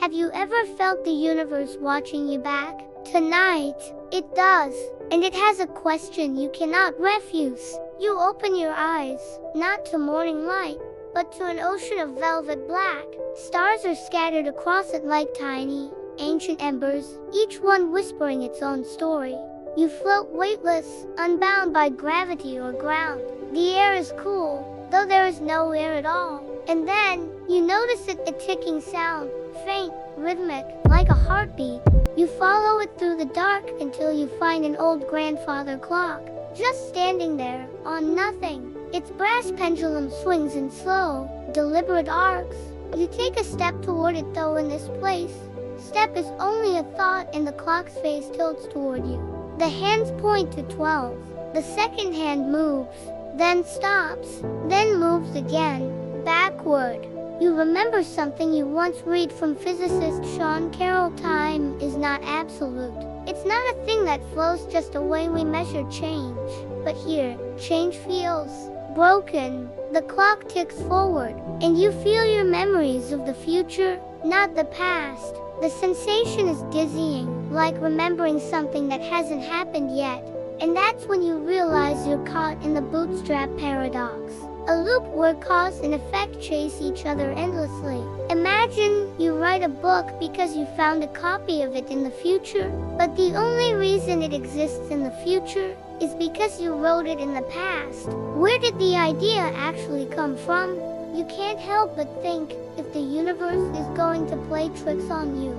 Have you ever felt the universe watching you back? Tonight, it does. And it has a question you cannot refuse. You open your eyes, not to morning light, but to an ocean of velvet black. Stars are scattered across it like tiny, ancient embers, each one whispering its own story. You float weightless, unbound by gravity or ground. The air is cool, though there is no air at all. And then, you notice a ticking sound, faint, rhythmic, like a heartbeat. You follow it through the dark until you find an old grandfather clock, just standing there, on nothing. Its brass pendulum swings in slow, deliberate arcs. You take a step toward it, though in this place, step is only a thought and the clock's face tilts toward you. The hands point to 12. The second hand moves, then stops, then moves again, backward. You remember something you once read from physicist Sean Carroll: time is not absolute. It's not a thing that flows just a way we measure change. But here, change feels broken. The clock ticks forward, and you feel your memories of the future, not the past. The sensation is dizzying, like remembering something that hasn't happened yet. And that's when you realize you're caught in the bootstrap paradox. A loop where cause and effect chase each other endlessly. Imagine you write a book because you found a copy of it in the future, but the only reason it exists in the future is because you wrote it in the past. Where did the idea actually come from? You can't help but think, if the universe is going to play tricks on you,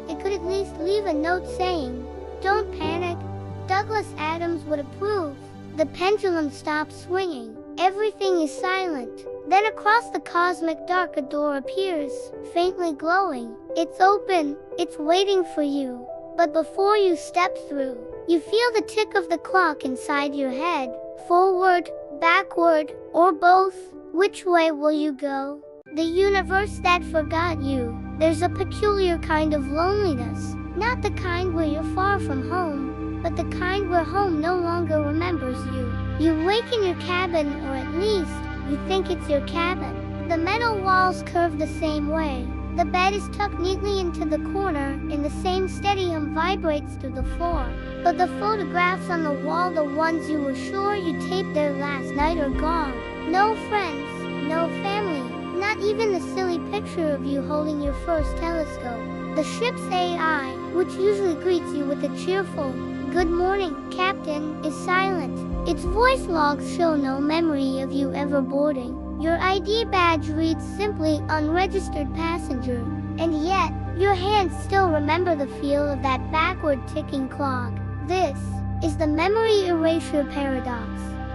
it could at least leave a note saying, "Don't panic." Douglas Adams would approve. The pendulum stops swinging. Everything is silent. Then across the cosmic dark a door appears, faintly glowing. It's open, it's waiting for you. But before you step through, you feel the tick of the clock inside your head. Forward, backward, or both. Which way will you go? The universe that forgot you. There's a peculiar kind of loneliness. Not the kind where you're far from home, but the kind where home no longer remembers you. You wake in your cabin, or at least, you think it's your cabin. The metal walls curve the same way. The bed is tucked neatly into the corner, and the same steady hum vibrates through the floor. But the photographs on the wall, the ones you were sure you taped there last night, are gone. No friends, no family, not even the silly picture of you holding your first telescope. The ship's AI, which usually greets you with a cheerful, "Good morning, Captain," is silent. Its voice logs show no memory of you ever boarding. Your ID badge reads simply "Unregistered passenger." And yet, your hands still remember the feel of that backward ticking clock. This is the memory erasure paradox.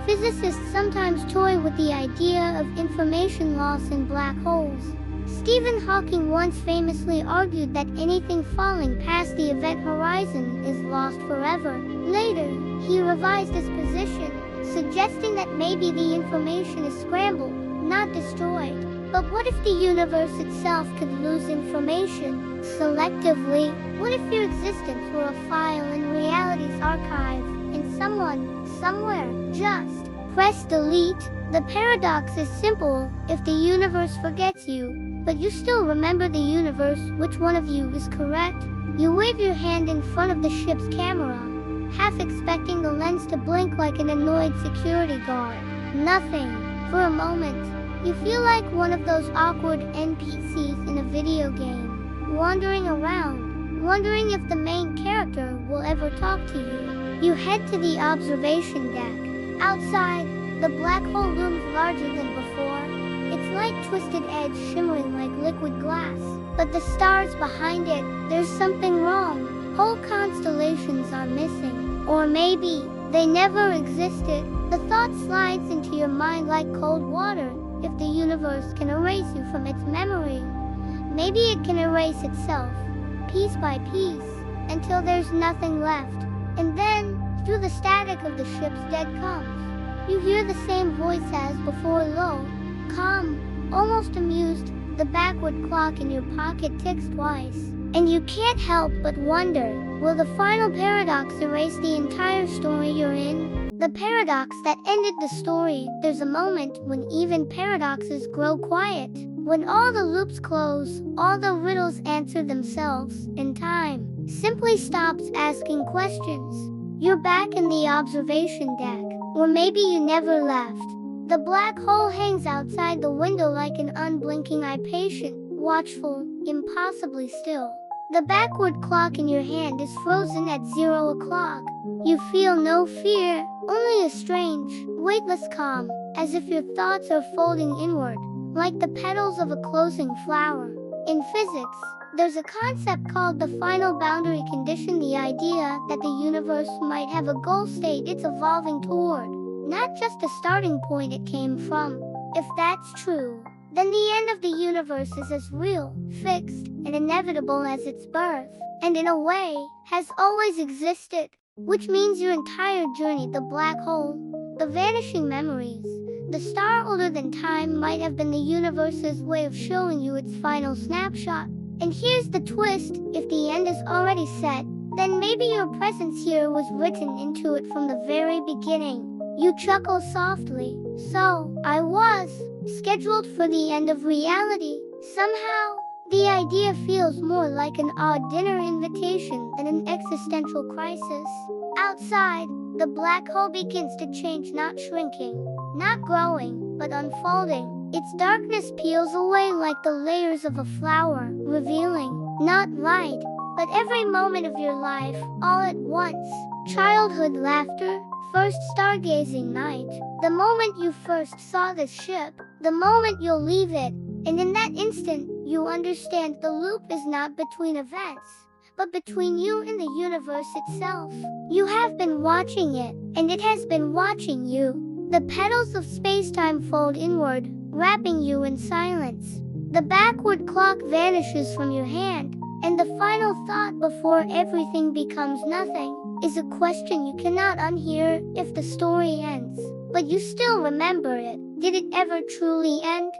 Physicists sometimes toy with the idea of information loss in black holes. Stephen Hawking once famously argued that anything falling past the event horizon is lost forever. Later, he revised his position, suggesting that maybe the information is scrambled, not destroyed. But what if the universe itself could lose information, selectively? What if your existence were a file in reality's archive, and someone, somewhere, just press delete? The paradox is simple. If the universe forgets you, but you still remember the universe, which one of you is correct? You wave your hand in front of the ship's camera, half expecting the lens to blink like an annoyed security guard. Nothing. For a moment, you feel like one of those awkward NPCs in a video game, wandering around, wondering if the main character will ever talk to you. You head to the observation deck. Outside, the black hole looms larger than before, its light twisted edge shimmering like liquid glass. But the stars behind it, there's something wrong. Whole constellations are missing. Or maybe, they never existed. The thought slides into your mind like cold water. If the universe can erase you from its memory, maybe it can erase itself, piece by piece, until there's nothing left. And then, through the static of the ship's dead comes, you hear the same voice as before, low, calm, almost amused. The backward clock in your pocket ticks twice, and you can't help but wonder, will the final paradox erase the entire story you're in? The paradox that ended the story. There's a moment when even paradoxes grow quiet. When all the loops close, all the riddles answer themselves, and time simply stops asking questions. You're back in the observation deck, or maybe you never left. The black hole hangs outside the window like an unblinking eye, patient, watchful, impossibly still. The backward clock in your hand is frozen at 0 o'clock. You feel no fear, only a strange, weightless calm, as if your thoughts are folding inward, like the petals of a closing flower. In physics, there's a concept called the final boundary condition, the idea that the universe might have a goal state it's evolving toward, not just a starting point it came from. If that's true, then the end of the universe is as real, fixed, and inevitable as its birth, and in a way, has always existed. Which means your entire journey, the black hole, the vanishing memories, the star older than time, might have been the universe's way of showing you its final snapshot. And here's the twist: if the end is already set, then maybe your presence here was written into it from the very beginning. You chuckle softly. So, I was scheduled for the end of reality. Somehow, the idea feels more like an odd dinner invitation than an existential crisis. Outside, the black hole begins to change, not shrinking, not growing, but unfolding. Its darkness peels away like the layers of a flower, revealing, not light, but every moment of your life, all at once. Childhood laughter, first stargazing night, the moment you first saw the ship, the moment you'll leave it, and in that instant, you understand the loop is not between events, but between you and the universe itself. You have been watching it, and it has been watching you. The petals of space-time fold inward, wrapping you in silence. The backward clock vanishes from your hand, and the final thought before everything becomes nothing is a question you cannot unhear. If the story ends, but you still remember it, did it ever truly end?